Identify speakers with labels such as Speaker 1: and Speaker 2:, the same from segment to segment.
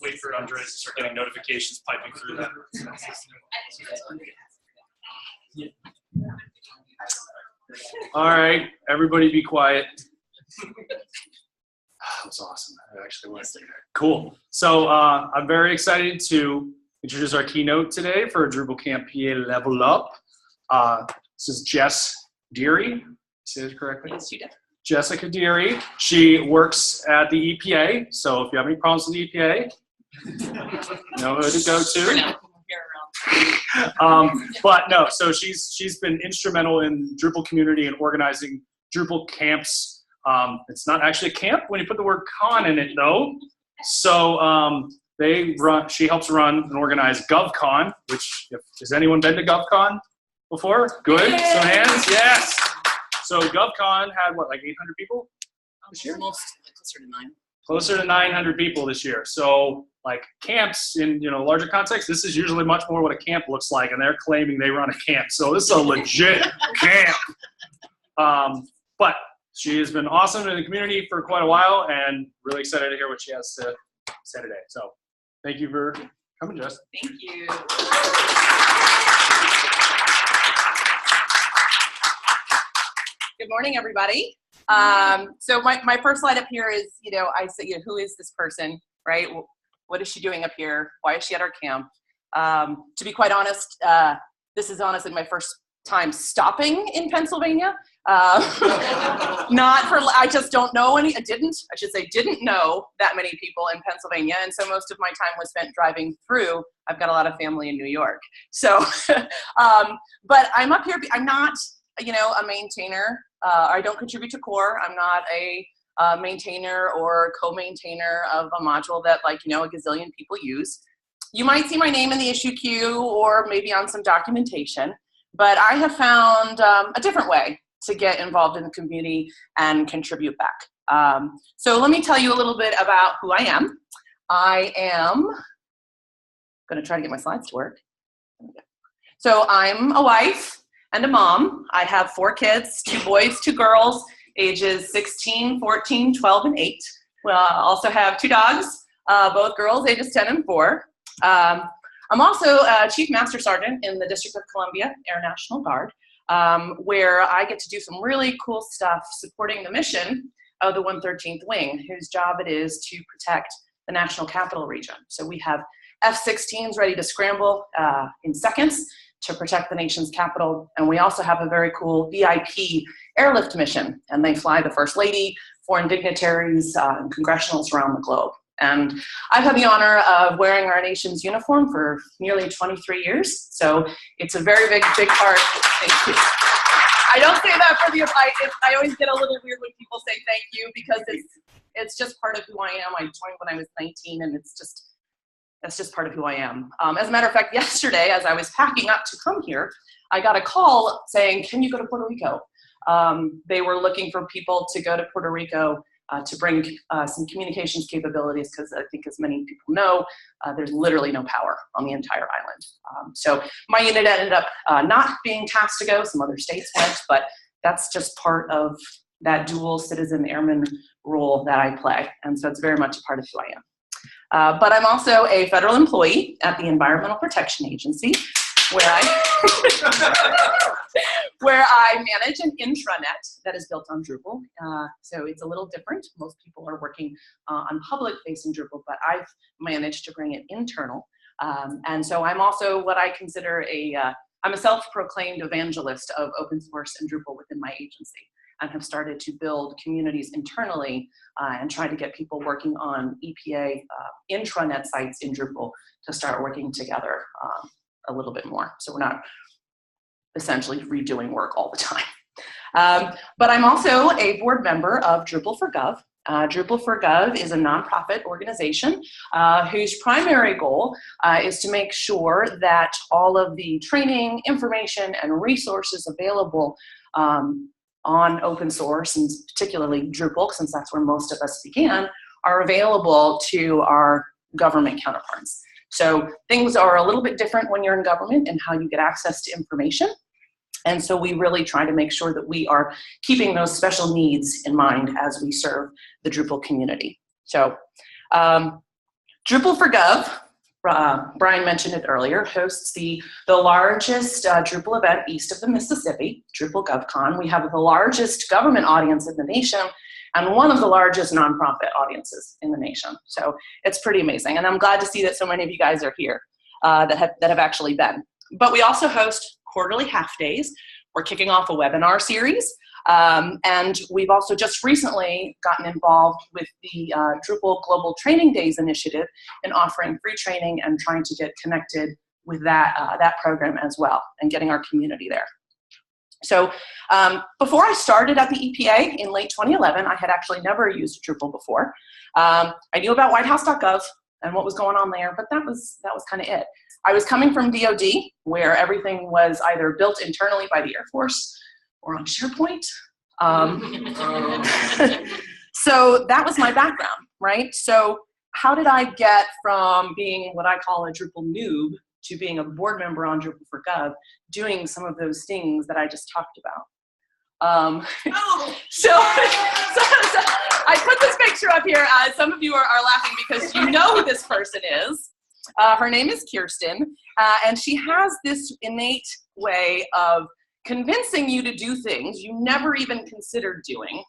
Speaker 1: Wait for Andres to start getting notifications piping through that. All right, everybody be quiet. That was awesome. That actually was. Cool. So I'm very excited to introduce our keynote today for Drupal Camp PA Level Up. This is Dearie. Say it correctly?
Speaker 2: Yes, you did.
Speaker 1: Jessica Dearie. She works at the EPA. So if you have any problems with the EPA, you know who to go to. But no, so she's been instrumental in Drupal community and organizing Drupal camps. It's not actually a camp when you put the word con in it though. So she helps run and organize GovCon, which has anyone been to GovCon before? Good, some hands, yes. So GovCon had what, like 800 people this year?
Speaker 2: Almost closer to 9.
Speaker 1: Closer to 900 people this year. So like camps in larger context, this is usually much more what a camp looks like, and they're claiming they run a camp. So this is a legit camp. But she has been awesome in the community for quite a while, and really excited to hear what she has to say today. So thank you for coming, Jess.
Speaker 2: Thank you. Good morning, everybody. So my first slide up here is, I say, who is this person, right? What is she doing up here? Why is she at our camp? To be quite honest, this is honestly my first time stopping in Pennsylvania. I just don't know didn't know that many people in Pennsylvania. And so most of my time was spent driving through. I've got a lot of family in New York. So, but I'm up here, I'm not, a maintainer. I don't contribute to core. I'm not a maintainer or co-maintainer of a module that a gazillion people use. You might see my name in the issue queue or maybe on some documentation, but I have found a different way to get involved in the community and contribute back. So let me tell you a little bit about who I am. I am going to try to get my slides to work. So I'm a wife and a mom. I have 4 kids, 2 boys, 2 girls, ages 16, 14, 12, and 8. Well, I also have 2 dogs, both girls, ages 10 and 4. I'm also a Chief Master Sergeant in the District of Columbia Air National Guard, where I get to do some really cool stuff supporting the mission of the 113th Wing, whose job it is to protect the National Capital Region. So we have F-16s ready to scramble in seconds to protect the nation's capital. And we also have a very cool VIP airlift mission, and they fly the First Lady, foreign dignitaries, and congressionals around the globe. And I've had the honor of wearing our nation's uniform for nearly 23 years. So it's a very big part. Thank you. I don't say that for the, I always get a little weird when people say thank you, because it's just part of who I am. I joined when I was 19, and that's just part of who I am. As a matter of fact, yesterday, as I was packing up to come here, I got a call saying, can you go to Puerto Rico? They were looking for people to go to Puerto Rico to bring some communications capabilities, because I think, as many people know, there's literally no power on the entire island. So my unit ended up not being tasked to go. Some other states went, but that's just part of that dual citizen airman role that I play. And so it's very much a part of who I am. But I'm also a federal employee at the Environmental Protection Agency, where I manage an intranet that is built on Drupal. So it's a little different. Most people are working on public-facing Drupal, but I've managed to bring it internal. And so I'm also what I consider I'm a self-proclaimed evangelist of open source and Drupal within my agency, and have started to build communities internally and try to get people working on EPA intranet sites in Drupal to start working together a little bit more. So we're not essentially redoing work all the time. But I'm also a board member of Drupal for Gov. Drupal for Gov is a nonprofit organization whose primary goal is to make sure that all of the training, information, and resources available on open source, and particularly Drupal, since that's where most of us began, are available to our government counterparts. So things are a little bit different when you're in government and how you get access to information. And so we really try to make sure that we are keeping those special needs in mind as we serve the Drupal community. So Drupal for Gov, Brian mentioned it earlier, hosts the largest Drupal event east of the Mississippi, Drupal GovCon. We have the largest government audience in the nation and one of the largest nonprofit audiences in the nation. So it's pretty amazing. And I'm glad to see that so many of you guys are here that have actually been. But we also host quarterly half days. We're kicking off a webinar series. And we've also just recently gotten involved with the Drupal Global Training Days initiative in offering free training and trying to get connected with that program as well and getting our community there. So before I started at the EPA in late 2011, I had actually never used Drupal before. I knew about whitehouse.gov and what was going on there, but that was kind of it. I was coming from DoD, where everything was either built internally by the Air Force or on SharePoint. So that was my background, right? So how did I get from being what I call a Drupal noob to being a board member on Drupal for Gov, doing some of those things that I just talked about? So I put this picture up here. Some of you are laughing because you know who this person is. Her name is Kirsten, and she has this innate way of convincing you to do things you never even considered doing,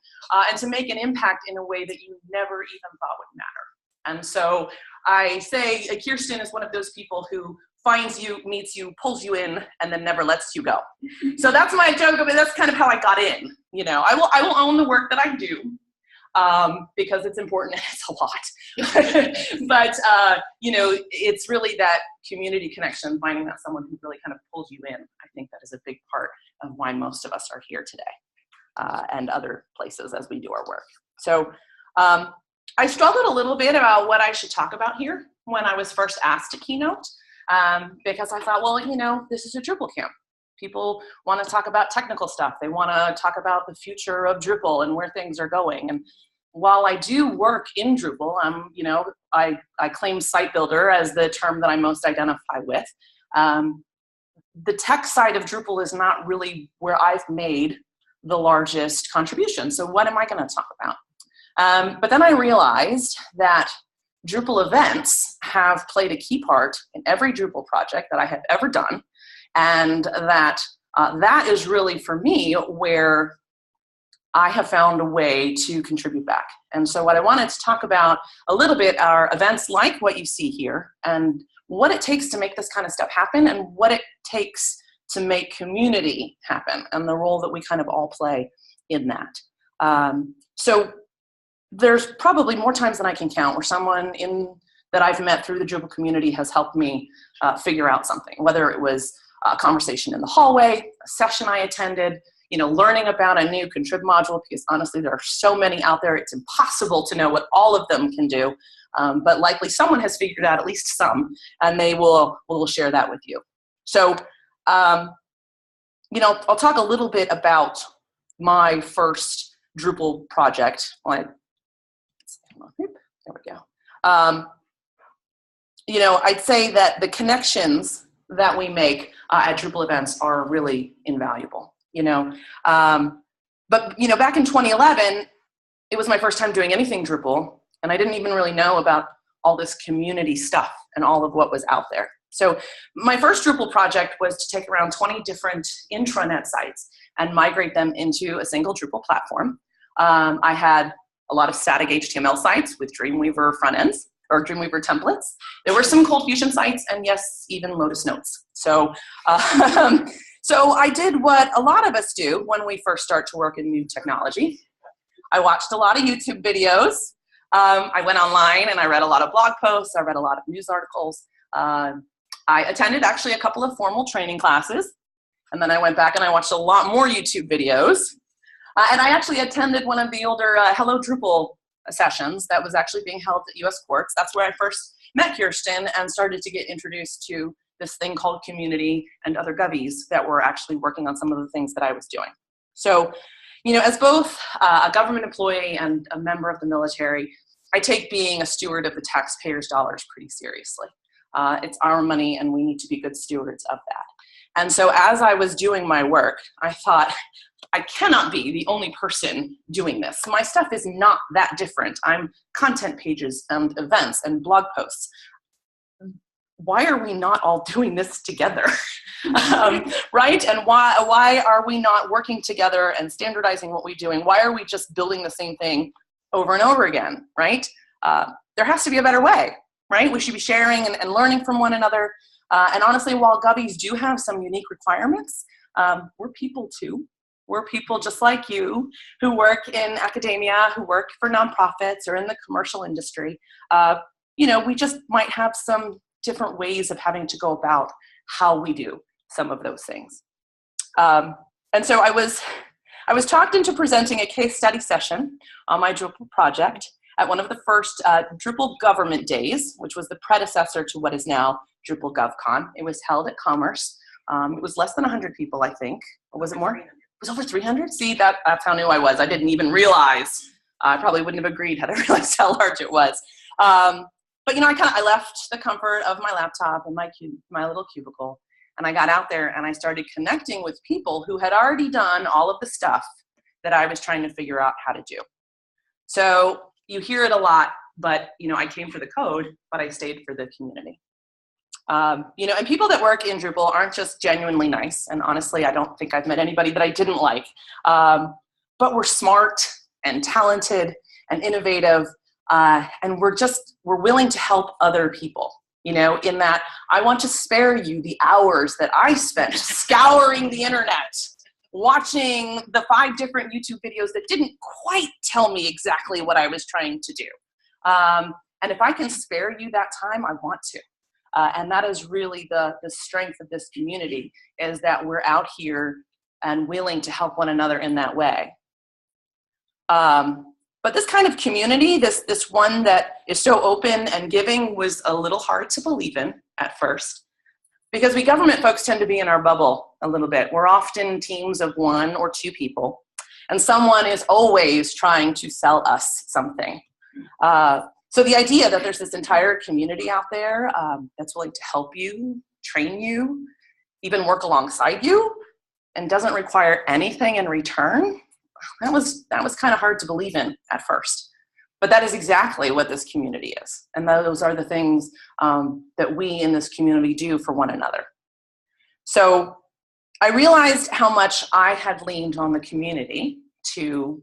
Speaker 2: and to make an impact in a way that you never even thought would matter. And so I say Kirsten is one of those people who finds you, meets you, pulls you in, and then never lets you go. So that's my joke, but that's kind of how I got in. You know, I will own the work that I do, because it's important and it's a lot. But, you know, it's really that community connection, finding that someone who really kind of pulls you in. I think that is a big part of why most of us are here today, and other places as we do our work. So I struggled a little bit about what I should talk about here when I was first asked to Keynote, because I thought, well, you know, this is a Drupal camp. People want to talk about technical stuff. They want to talk about the future of Drupal and where things are going. And while I do work in Drupal, you know, I claim site builder as the term that I most identify with. The tech side of Drupal is not really where I've made the largest contribution. So what am I going to talk about? But then I realized that Drupal events have played a key part in every Drupal project that I have ever done. And that that is really, for me, where I have found a way to contribute back. And so what I wanted to talk about a little bit are events like what you see here, and what it takes to make this kind of stuff happen, and what it takes to make community happen, and the role that we kind of all play in that. So there's probably more times than I can count where someone that I've met through the Drupal community has helped me figure out something, whether it was a conversation in the hallway, a session I attended, you know, learning about a new contrib module, because honestly, there are so many out there, it's impossible to know what all of them can do, but likely someone has figured out at least some, and they will share that with you. So, you know, I'll talk a little bit about my first Drupal project. There we go. You know, I'd say that the connections that we make at Drupal events are really invaluable, you know. But, you know, back in 2011, it was my first time doing anything Drupal, and I didn't even really know about all this community stuff and all of what was out there. So my first Drupal project was to take around 20 different intranet sites and migrate them into a single Drupal platform. I had a lot of static HTML sites with Dreamweaver front ends, or Dreamweaver templates. There were some Cold Fusion sites, and yes, even Lotus Notes. So, so I did what a lot of us do when we first start to work in new technology. I watched a lot of YouTube videos. I went online and I read a lot of blog posts. I read a lot of news articles. I attended actually a couple of formal training classes, and then I went back and I watched a lot more YouTube videos. And I actually attended one of the older Hello Drupal sessions that was actually being held at US Courts. That's where I first met Kirsten and started to get introduced to this thing called community and other govies that were actually working on some of the things that I was doing. So, As both a government employee and a member of the military, I take being a steward of the taxpayers' dollars pretty seriously. It's our money, and we need to be good stewards of that. And so as I was doing my work, I thought, I cannot be the only person doing this. My stuff is not that different. I'm content pages and events and blog posts. Why are we not all doing this together? Right? And why are we not working together and standardizing what we're doing? Why are we just building the same thing over and over again, right? There has to be a better way, right? We should be sharing and learning from one another. And honestly, while Govies do have some unique requirements, we're people too. We're people just like you who work in academia, who work for nonprofits or in the commercial industry. We just might have some different ways of having to go about how we do some of those things. And so I was talked into presenting a case study session on my Drupal project at one of the first Drupal government days, which was the predecessor to what is now Drupal GovCon. It was held at Commerce. It was less than 100 people, I think. Or was it more? It was over 300? See, that's how new I was. I didn't even realize. I probably wouldn't have agreed had I realized how large it was. But I left the comfort of my laptop and my little cubicle, and I got out there and I started connecting with people who had already done all of the stuff that I was trying to figure out how to do. So you hear it a lot, but I came for the code, but I stayed for the community. And people that work in Drupal aren't just genuinely nice. And honestly, I don't think I've met anybody that I didn't like. But we're smart and talented and innovative. And we're willing to help other people, in that I want to spare you the hours that I spent scouring the internet, watching the 5 different YouTube videos that didn't quite tell me exactly what I was trying to do. And if I can spare you that time, I want to. And that is really the strength of this community, is that we're out here and willing to help one another in that way. But this kind of community, this one that is so open and giving, was a little hard to believe in at first, because we government folks tend to be in our bubble a little bit. We're often teams of 1 or 2 people, and someone is always trying to sell us something. So the idea that there's this entire community out there that's willing to help you, train you, even work alongside you, and doesn't require anything in return, that was kind of hard to believe in at first. But that is exactly what this community is. And those are the things that we in this community do for one another. So I realized how much I had leaned on the community to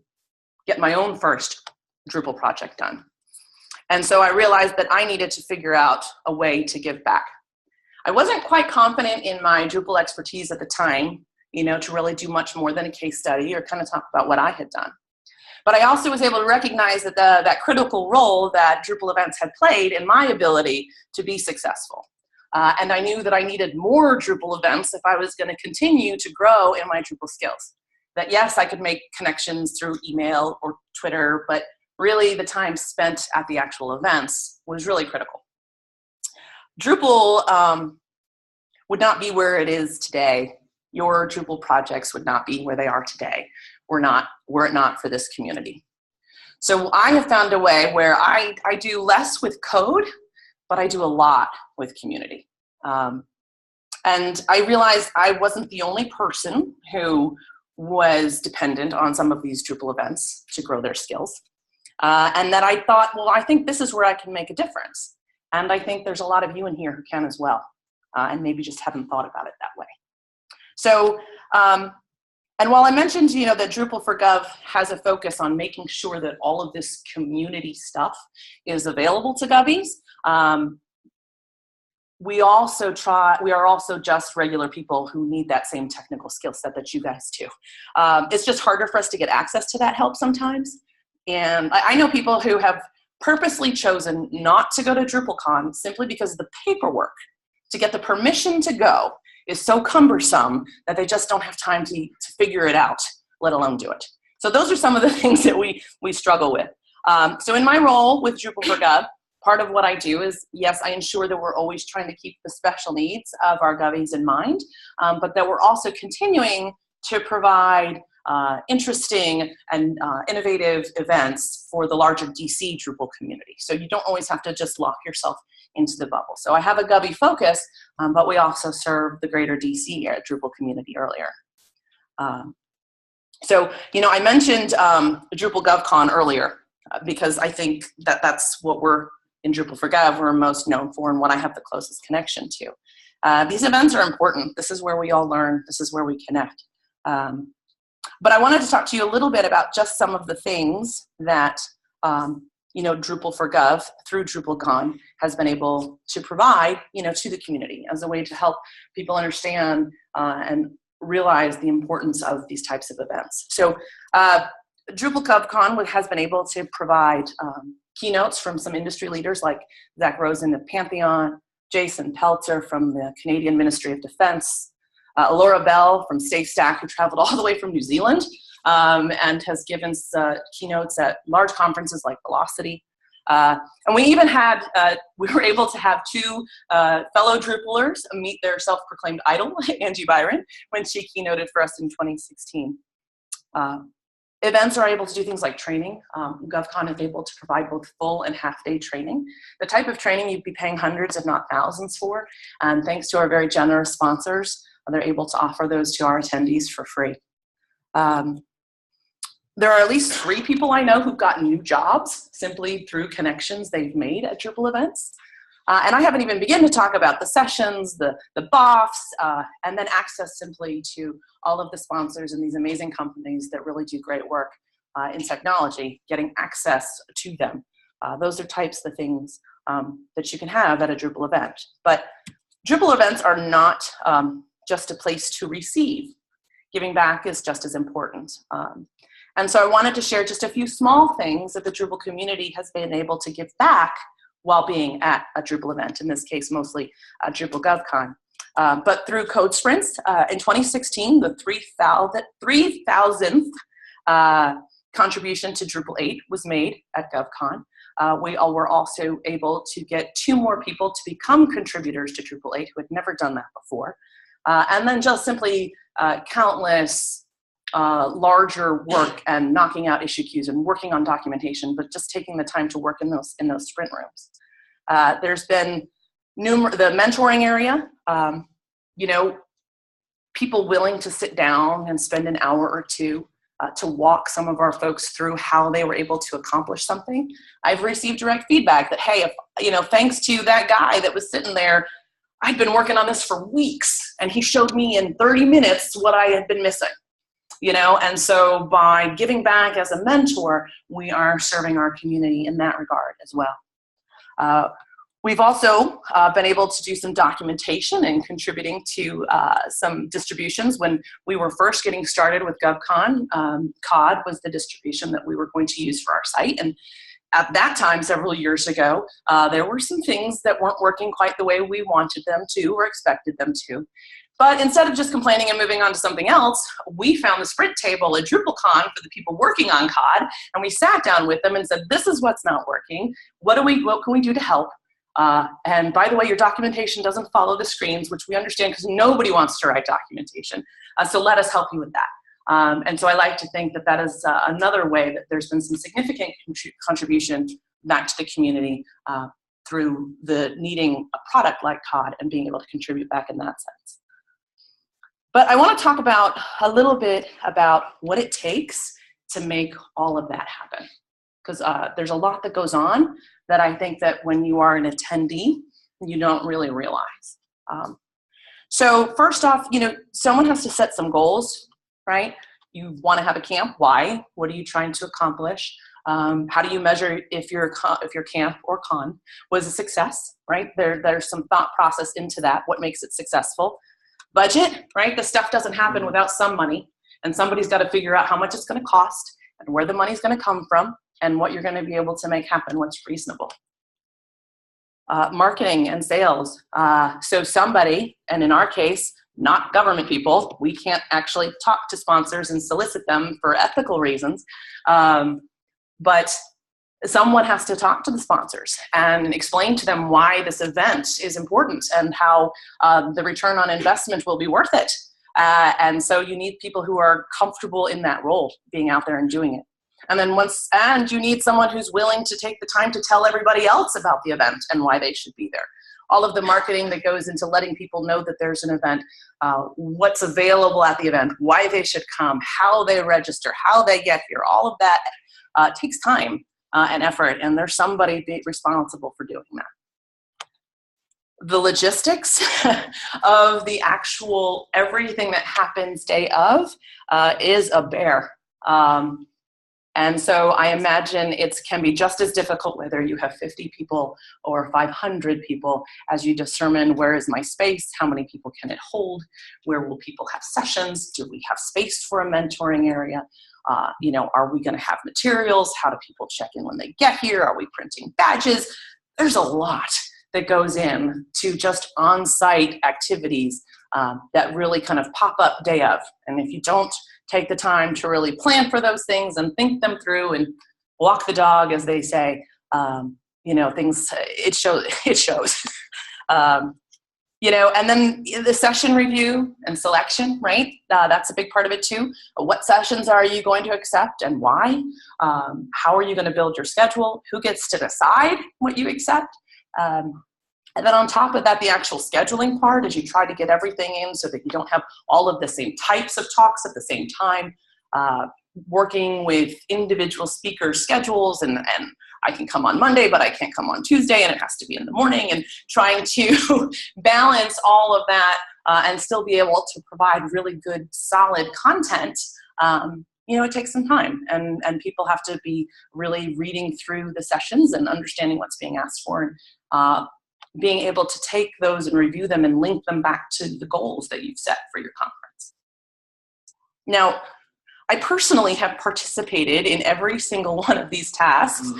Speaker 2: get my own first Drupal project done. And so I realized that I needed to figure out a way to give back. I wasn't quite confident in my Drupal expertise at the time, to really do much more than a case study or kind of talk about what I had done. But I also was able to recognize that that critical role that Drupal events had played in my ability to be successful. And I knew that I needed more Drupal events if I was going to continue to grow in my Drupal skills. That yes, I could make connections through email or Twitter, but really the time spent at the actual events was really critical. Drupal would not be where it is today. Your Drupal projects would not be where they are today were it not for this community. So I have found a way where I do less with code, but I do a lot with community. And I realized I wasn't the only person who was dependent on some of these Drupal events to grow their skills. And that I thought, well, I think this is where I can make a difference. And I think there's a lot of you in here who can as well, and maybe just haven't thought about it that way. So, and while I mentioned, that Drupal for Gov has a focus on making sure that all of this community stuff is available to Govies, we are also just regular people who need that same technical skill set that you guys do. It's just harder for us to get access to that help sometimes. And I know people who have purposely chosen not to go to DrupalCon simply because the paperwork to get the permission to go is so cumbersome that they just don't have time to figure it out, let alone do it. So those are some of the things that we struggle with. So in my role with Drupal for Gov, part of what I do is, yes, I ensure that we're always trying to keep the special needs of our Govies in mind, but that we're also continuing to provide interesting and innovative events for the larger DC Drupal community. So you don't always have to just lock yourself into the bubble. So I have a Govy focus, but we also serve the greater DC Drupal community earlier. So, I mentioned Drupal GovCon earlier because I think that that's what we're, in Drupal for Gov, we're most known for and what I have the closest connection to. These events are important. This is where we all learn. This is where we connect. But I wanted to talk to you a little bit about just some of the things that, Drupal for Gov through DrupalCon has been able to provide, to the community as a way to help people understand and realize the importance of these types of events. So Drupal GovCon has been able to provide keynotes from some industry leaders like Zach Rosen of Pantheon, Jason Peltzer from the Canadian Ministry of Defense, Laura Bell from SafeStack, who traveled all the way from New Zealand and has given keynotes at large conferences like Velocity. And we even had, we were able to have two fellow Drupalers meet their self-proclaimed idol, Angie Byron, when she keynoted for us in 2016. Events are able to do things like training. GovCon is able to provide both full and half-day training. The type of training you'd be paying hundreds, if not thousands for. And thanks to our very generous sponsors, they're able to offer those to our attendees for free. There are at least 3 people I know who've gotten new jobs simply through connections they've made at Drupal events. And I haven't even begun to talk about the sessions, the BOFs, and then access simply to all of the sponsors and these amazing companies that really do great work in technology, getting access to them. Those are types of things that you can have at a Drupal event. But Drupal events are not just a place to receive. Giving back is just as important. And so I wanted to share just a few small things that the Drupal community has been able to give back while being at a Drupal event, in this case, mostly Drupal GovCon. But through code sprints, in 2016, the 3,000th contribution to Drupal 8 was made at GovCon. We were also able to get 2 more people to become contributors to Drupal 8 who had never done that before. And then just simply countless larger work and knocking out issue queues and working on documentation, but just taking the time to work in those sprint rooms. There's been the mentoring area, people willing to sit down and spend an hour or 2 to walk some of our folks through how they were able to accomplish something. I've received direct feedback that, hey, thanks to that guy that was sitting there, I'd been working on this for weeks, and he showed me in 30 minutes what I had been missing. And so by giving back as a mentor, we are serving our community in that regard as well. We've also been able to do some documentation and contributing to some distributions. When we were first getting started with GovCon, COD was the distribution that we were going to use for our site. And at that time, several years ago, there were some things that weren't working quite the way we wanted them to or expected them to. But instead of just complaining and moving on to something else, we found the sprint table at DrupalCon for the people working on COD, and we sat down with them and said, this is what's not working. What can we do to help? And by the way, your documentation doesn't follow the screens, which we understand because nobody wants to write documentation. So let us help you with that. And so I like to think that that is another way that there's been some significant contribution back to the community through the needing a product like COD and being able to contribute back in that sense. But I want to talk about a little bit about what it takes to make all of that happen. Because there's a lot that goes on that I think that when you are an attendee, you don't really realize. So first off, someone has to set some goals, right? You want to have a camp. Why? What are you trying to accomplish? How do you measure if your camp or con was a success, right? There's some thought process into that. What makes it successful? Budget, right? The stuff doesn't happen without some money, and somebody's got to figure out how much it's going to cost and where the money's going to come from and what you're going to be able to make happen, what's reasonable. Marketing and sales. So somebody, and in our case, not government people, we can't actually talk to sponsors and solicit them for ethical reasons, but someone has to talk to the sponsors and explain to them why this event is important and how the return on investment will be worth it. And so you need people who are comfortable in that role, being out there and doing it. And then and you need someone who's willing to take the time to tell everybody else about the event and why they should be there. All of the marketing that goes into letting people know that there's an event, what's available at the event, why they should come, how they register, how they get here, all of that takes time and effort, and there's somebody responsible for doing that. The logistics of the actual everything that happens day of is a bear. And so I imagine it can be just as difficult whether you have 50 people or 500 people as you determine where is my space, how many people can it hold, where will people have sessions, do we have space for a mentoring area, are we going to have materials, how do people check in when they get here, are we printing badges? There's a lot that goes in to just on-site activities that really kind of pop up day of. And if you don't take the time to really plan for those things and think them through and walk the dog, as they say, things, it shows. And then the session review and selection, right? That's a big part of it too. What sessions are you going to accept and why? How are you going to build your schedule? Who gets to decide what you accept? And then on top of that, the actual scheduling part, as you try to get everything in so that you don't have all of the same types of talks at the same time, working with individual speaker schedules, and I can come on Monday, but I can't come on Tuesday, and it has to be in the morning, and trying to balance all of that and still be able to provide really good, solid content. It takes some time, and people have to be really reading through the sessions and understanding what's being asked for, and being able to take those and review them and link them back to the goals that you've set for your conference. Now, I personally have participated in every single one of these tasks,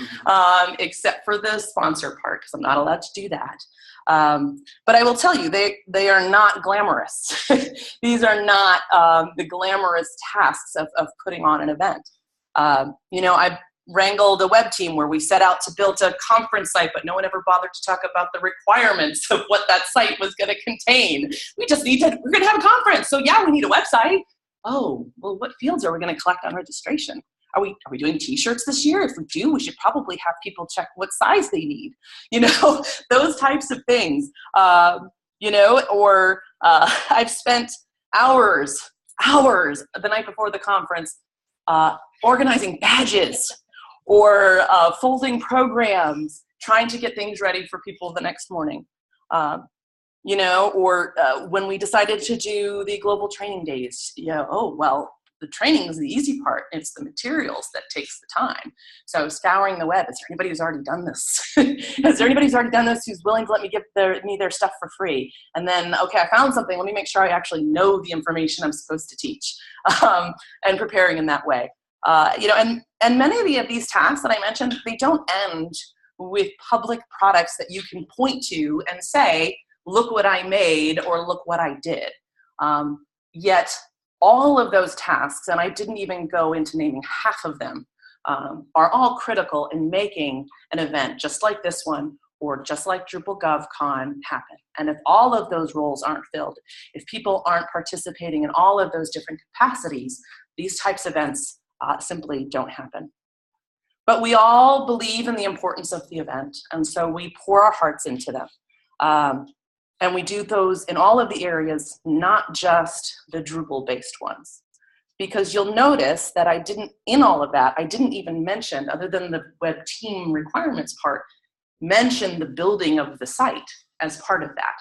Speaker 2: except for the sponsor part, because I'm not allowed to do that. But I will tell you, they are not glamorous. These are not the glamorous tasks of putting on an event. I've wrangled a web team where we set out to build a conference site, but no one ever bothered to talk about the requirements of what that site was going to contain. We're going to have a conference, so yeah, we need a website. Oh, well, what fields are we going to collect on registration? Are we doing t-shirts this year? If we do, we should probably have people check what size they need. Those types of things. I've spent hours the night before the conference organizing badges or folding programs, trying to get things ready for people the next morning. When we decided to do the global training days, the training is the easy part. It's the materials that takes the time. So scouring the web, is there anybody who's already done this? Is there anybody who's already done this who's willing to let me give their stuff for free? And then, okay, I found something. Let me make sure I actually know the information I'm supposed to teach, and preparing in that way. And many of these tasks that I mentioned, they don't end with public products that you can point to and say, look what I made or look what I did. Yet all of those tasks, and I didn't even go into naming half of them, are all critical in making an event just like this one or just like Drupal GovCon happen. And if all of those roles aren't filled, if people aren't participating in all of those different capacities, these types of events simply don't happen. But we all believe in the importance of the event, and so we pour our hearts into them. And we do those in all of the areas, not just the Drupal-based ones. Because you'll notice that in all of that, I didn't even mention, other than the web team requirements part, mention the building of the site as part of that.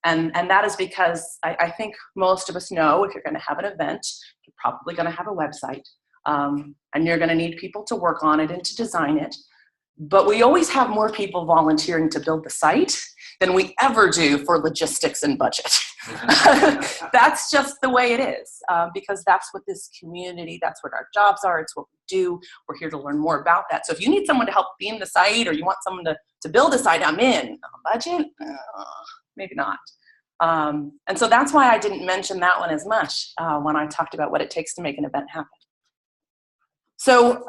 Speaker 2: And that is because I think most of us know if you're going to have an event, you're probably going to have a website. And you're going to need people to work on it and to design it. But we always have more people volunteering to build the site than we ever do for logistics and budget. That's just the way it is, because that's what this community, that's what our jobs are, it's what we do. We're here to learn more about that. So if you need someone to help theme the site or you want someone to build a site, I'm in. Budget? Maybe not. And so that's why I didn't mention that one as much when I talked about what it takes to make an event happen. So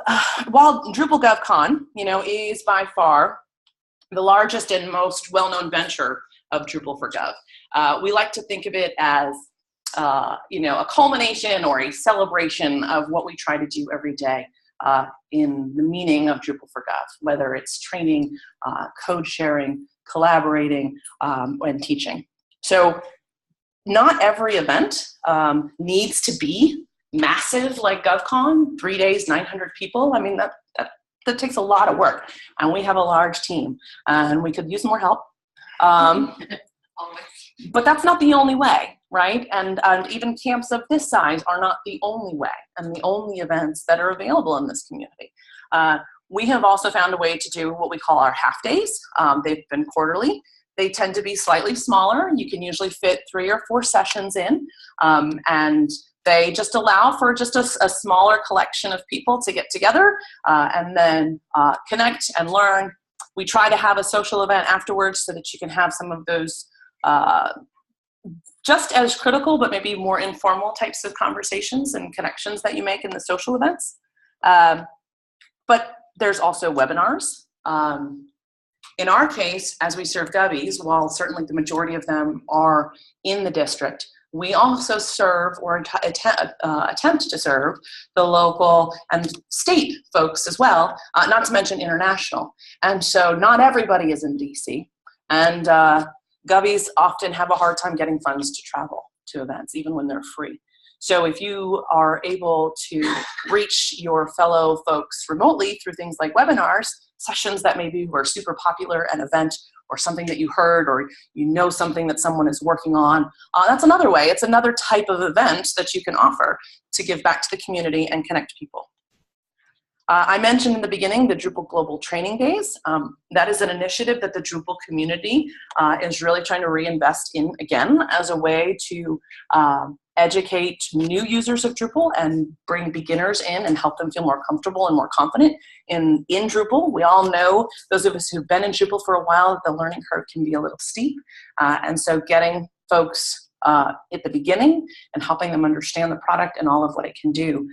Speaker 2: while Drupal GovCon, is by far the largest and most well-known venture of Drupal for Gov, we like to think of it as a culmination or a celebration of what we try to do every day in the meaning of Drupal for Gov, whether it's training, code sharing, collaborating, and teaching. So not every event needs to be massive like GovCon, 3 days, 900 people. I mean, that takes a lot of work, and we have a large team, and we could use more help. But that's not the only way, right? And even camps of this size are not the only way and the only events that are available in this community. We have also found a way to do what we call our half days. They've been quarterly. They tend to be slightly smaller. You can usually fit 3 or 4 sessions in, and they just allow for just a smaller collection of people to get together and then connect and learn. We try to have a social event afterwards so that you can have some of those just as critical, but maybe more informal types of conversations and connections that you make in the social events. But there's also webinars. In our case, as we serve Govies, while certainly the majority of them are in the district, we also serve or attempt to serve the local and state folks as well, not to mention international. And so not everybody is in DC. And Govies often have a hard time getting funds to travel to events, even when they're free. So if you are able to reach your fellow folks remotely through things like webinars, sessions that maybe were super popular, an event or something that you heard, or you know something that someone is working on, that's another way. It's another type of event that you can offer to give back to the community and connect people. I mentioned in the beginning the Drupal Global Training Days. That is an initiative that the Drupal community is really trying to reinvest in again as a way to educate new users of Drupal and bring beginners in and help them feel more comfortable and more confident in Drupal. We all know, those of us who've been in Drupal for a while, that the learning curve can be a little steep. And so getting folks at the beginning and helping them understand the product and all of what it can do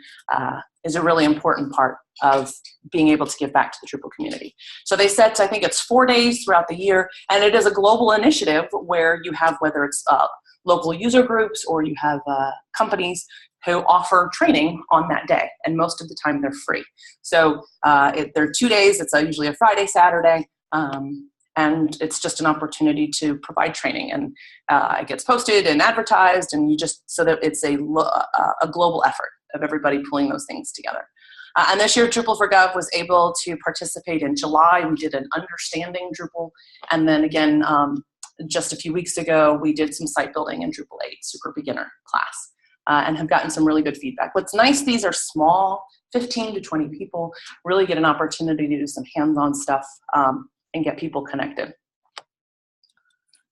Speaker 2: is a really important part of being able to give back to the Drupal community. So they set, I think it's 4 days throughout the year, and it is a global initiative where you have, whether it's local user groups or you have companies who offer training on that day, and most of the time they're free. So they're 2 days, it's usually a Friday, Saturday, and it's just an opportunity to provide training, and it gets posted and advertised, and you just, so that it's a global effort of everybody pulling those things together. And this year, Drupal for Gov was able to participate in July. We did an Understanding Drupal, and then again, just a few weeks ago, we did some site building in Drupal 8, super beginner class, and have gotten some really good feedback. What's nice, these are small, 15 to 20 people, really get an opportunity to do some hands-on stuff and get people connected.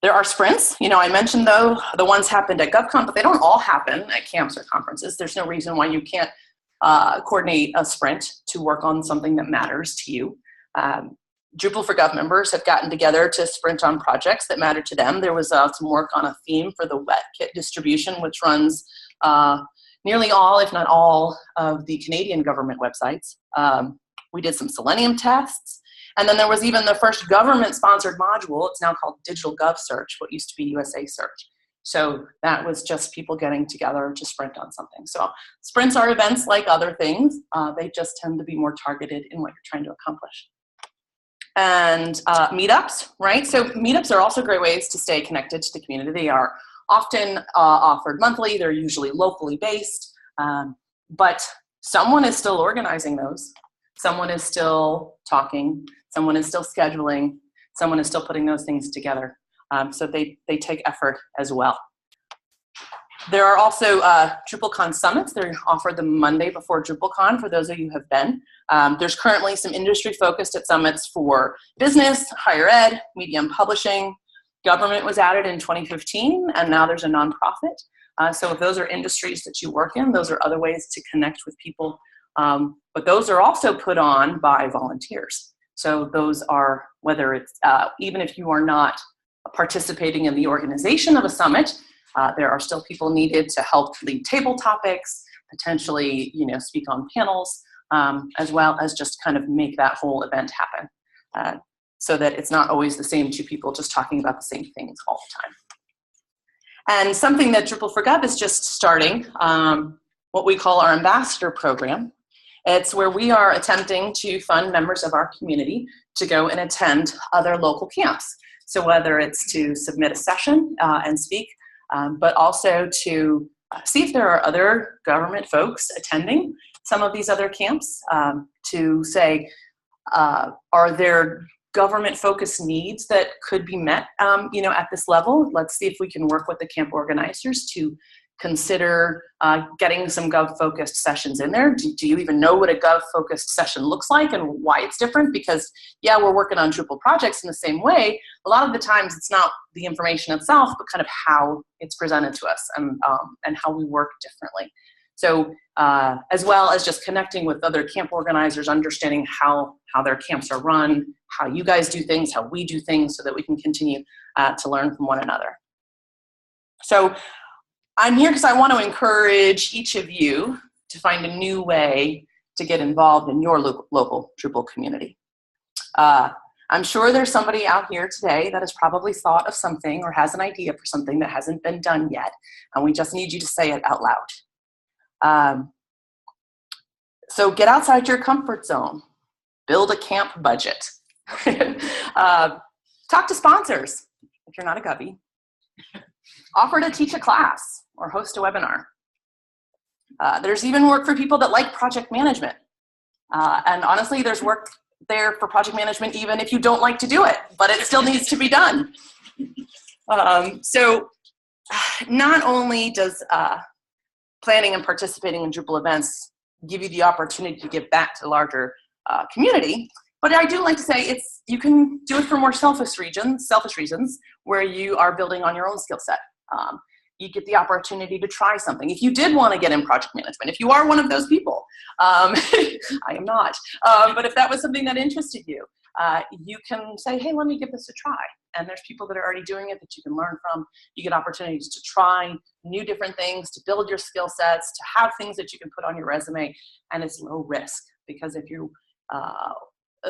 Speaker 2: There are sprints. You know, I mentioned though, the ones happened at GovCon, but they don't all happen at camps or conferences. There's no reason why you can't coordinate a sprint to work on something that matters to you. Drupal for Gov members have gotten together to sprint on projects that matter to them. There was some work on a theme for the WetKit distribution, which runs nearly all, if not all, of the Canadian government websites. We did some Selenium tests. And then there was even the first government-sponsored module. It's now called Digital Gov Search, what used to be USA Search. So that was just people getting together to sprint on something. So sprints are events like other things. They just tend to be more targeted in what you're trying to accomplish. And meetups, right? So meetups are also great ways to stay connected to the community. They are often offered monthly. They're usually locally based. But someone is still organizing those. Someone is still talking. Someone is still scheduling. Someone is still putting those things together. So they take effort as well. There are also DrupalCon summits. They're offered the Monday before DrupalCon for those of you who have been. There's currently some industry focused at summits for business, higher ed, media and publishing. Government was added in 2015, and now there's a nonprofit. So if those are industries that you work in, those are other ways to connect with people. But those are also put on by volunteers. So those are, whether it's, even if you are not participating in the organization of a summit, there are still people needed to help lead table topics, potentially, you know, speak on panels, as well as just kind of make that whole event happen. So that it's not always the same two people just talking about the same things all the time. And something that Drupal for Gov is just starting, what we call our ambassador program. It's where we are attempting to fund members of our community to go and attend other local camps. So whether it's to submit a session and speak, but also to see if there are other government folks attending some of these other camps, to say, are there government-focused needs that could be met, at this level? Let's see if we can work with the camp organizers to consider getting some Gov-focused sessions in there. Do you even know what a Gov-focused session looks like and why it's different? Because, yeah, we're working on Drupal projects in the same way. A lot of the times it's not the information itself, but kind of how it's presented to us and how we work differently. So as well as just connecting with other camp organizers, understanding how their camps are run, how you guys do things, how we do things, so that we can continue to learn from one another. So I'm here because I want to encourage each of you to find a new way to get involved in your local Drupal community. I'm sure there's somebody out here today that has probably thought of something or has an idea for something that hasn't been done yet, and we just need you to say it out loud. So get outside your comfort zone. Build a camp budget. Talk to sponsors if you're not a Govie. Offer to teach a class or host a webinar. There's even work for people that like project management. And honestly, there's work there for project management even if you don't like to do it, but it still needs to be done. So not only does planning and participating in Drupal events give you the opportunity to give back to the larger community, but I do like to say you can do it for more selfish reasons where you are building on your own skill set. You get the opportunity to try something. If you did want to get in project management, if you are one of those people, I am not, but if that was something that interested you, you can say, hey, let me give this a try. And there's people that are already doing it that you can learn from. You get opportunities to try new different things, to build your skill sets, to have things that you can put on your resume, and it's low risk, because if you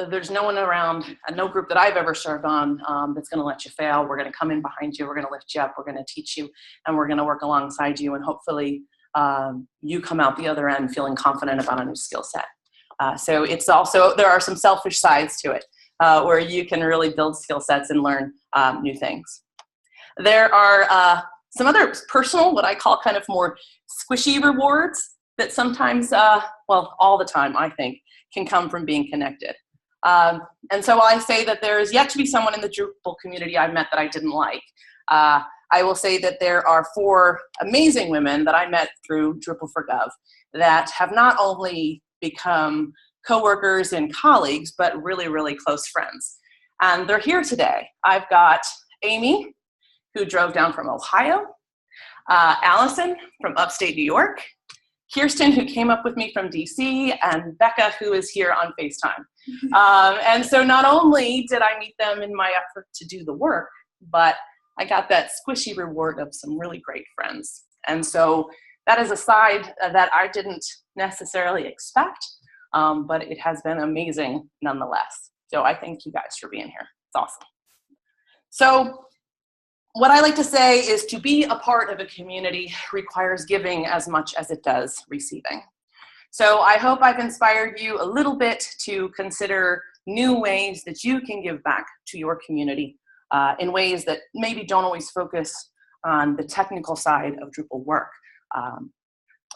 Speaker 2: there's no one around, no group that I've ever served on that's going to let you fail. We're going to come in behind you. We're going to lift you up. We're going to teach you, and we're going to work alongside you. And hopefully you come out the other end feeling confident about a new skill set. So it's also, there are some selfish sides to it where you can really build skill sets and learn new things. There are some other personal, what I call kind of more squishy rewards that sometimes, well, all the time, I think, can come from being connected. And so I say that there is yet to be someone in the Drupal community I've met that I didn't like. I will say that there are 4 amazing women that I met through Drupal for Gov that have not only become coworkers and colleagues, but really, really close friends. And they're here today. I've got Amy, who drove down from Ohio, Allison from upstate New York, Kirsten, who came up with me from DC, and Becca, who is here on FaceTime. And so not only did I meet them in my effort to do the work, but I got that squishy reward of some really great friends. And so that is a side that I didn't necessarily expect, but it has been amazing nonetheless. So I thank you guys for being here. It's awesome. So what I like to say is to be a part of a community requires giving as much as it does receiving. So I hope I've inspired you a little bit to consider new ways that you can give back to your community in ways that maybe don't always focus on the technical side of Drupal work,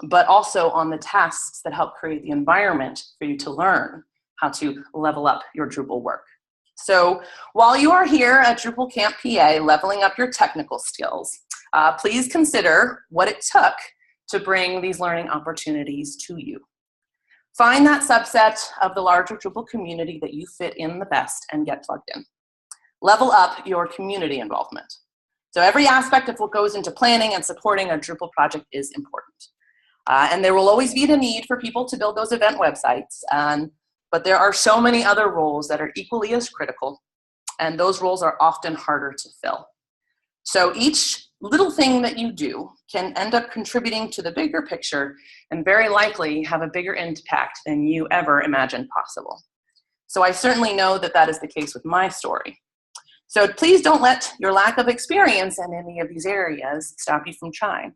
Speaker 2: but also on the tasks that help create the environment for you to learn how to level up your Drupal work. So while you are here at Drupal Camp PA leveling up your technical skills, please consider what it took to bring these learning opportunities to you. Find that subset of the larger Drupal community that you fit in the best and get plugged in. Level up your community involvement. So every aspect of what goes into planning and supporting a Drupal project is important. And there will always be the need for people to build those event websites, but there are so many other roles that are equally as critical, and those roles are often harder to fill. So each little thing that you do can end up contributing to the bigger picture and very likely have a bigger impact than you ever imagined possible. So I certainly know that that is the case with my story. So please don't let your lack of experience in any of these areas stop you from trying,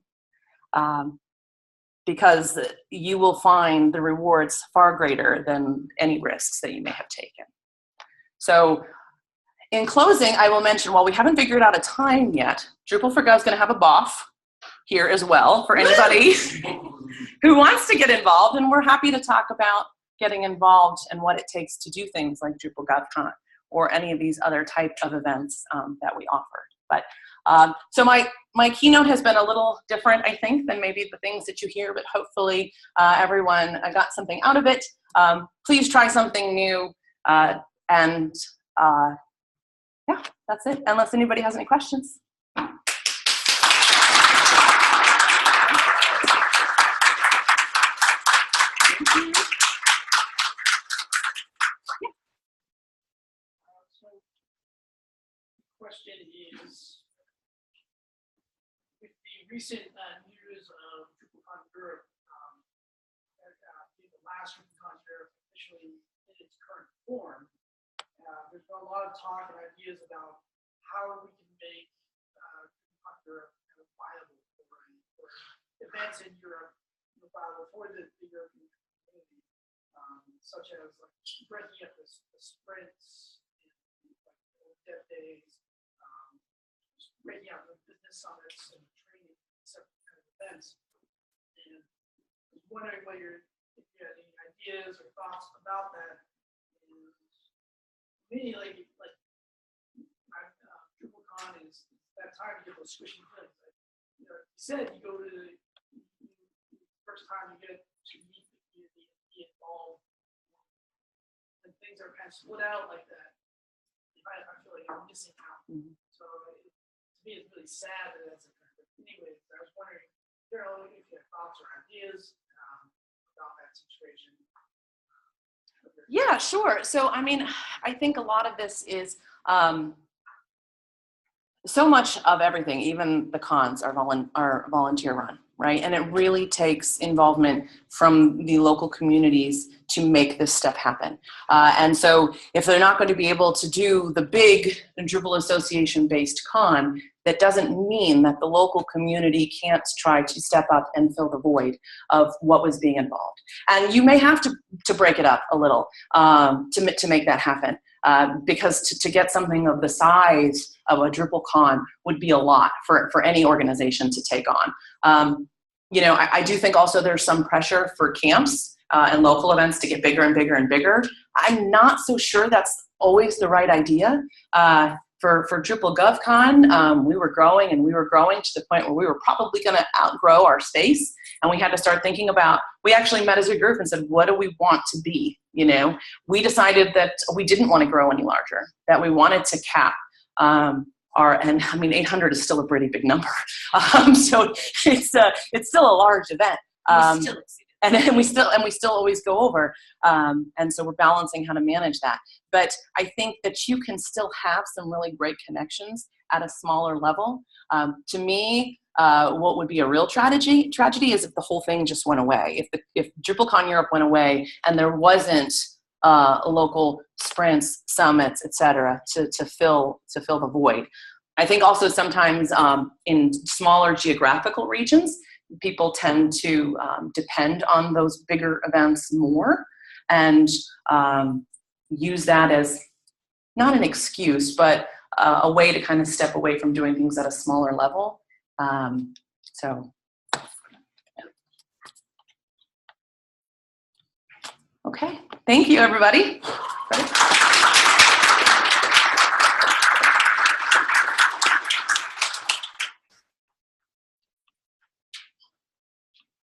Speaker 2: because you will find the rewards far greater than any risks that you may have taken. So in closing, I will mention, while we haven't figured out a time yet, Drupal for Gov is going to have a BOF here as well for anybody who wants to get involved, and we're happy to talk about getting involved and what it takes to do things like Drupal GovCon or any of these other type of events that we offer. But so my keynote has been a little different, I think, than maybe the things that you hear, but hopefully everyone got something out of it. Please try something new, and yeah, that's it, unless anybody has any questions.
Speaker 3: Question is, with the recent news of DrupalCon Europe, the last DrupalCon Europe officially in its current form, there's been a lot of talk and ideas about how we can make DrupalCon Europe kind of viable for events in Europe, viable for the European community, such as like breaking up the sprints, dev days, breaking out the business summits and training, separate kind of events. And I was wondering if you had any ideas or thoughts about that. And me, like DrupalCon is that time to get those squishy things. Like, you know, you said you go to the first time you get to meet the community and be involved, and things are kind of split out like that. I feel like I'm missing out. Mm-hmm. So to me, it's really sad that that's occurred. But anyway, I was wondering, Daryl, if you have thoughts or ideas about that situation.
Speaker 2: Yeah, sure. So, I mean, I think a lot of this is so much of everything, even the cons, are volunteer run, right? And it really takes involvement from the local communities to make this stuff happen. And so if they're not going to be able to do the big Drupal Association-based con, that doesn't mean that the local community can't try to step up and fill the void of what was being involved. And you may have to break it up a little to make that happen. Because to get something of the size of a DrupalCon would be a lot for any organization to take on. You know, I do think also there's some pressure for camps and local events to get bigger and bigger and bigger. I'm not so sure that's always the right idea. For Drupal GovCon, we were growing and we were growing to the point where we were probably going to outgrow our space, and we had to start thinking about, we actually met as a group and said, what do we want to be? You know, we decided that we didn't want to grow any larger, that we wanted to cap and I mean, 800 is still a pretty big number. So it's still a large event. And we still always go over. And so we're balancing how to manage that. But I think that you can still have some really great connections at a smaller level. To me, what would be a real tragedy is if the whole thing just went away. If DrupalCon Europe went away and there wasn't local sprints, summits, etc., to fill the void. I think also sometimes in smaller geographical regions, people tend to depend on those bigger events more and use that as not an excuse, but a way to kind of step away from doing things at a smaller level. So, okay, thank you, everybody.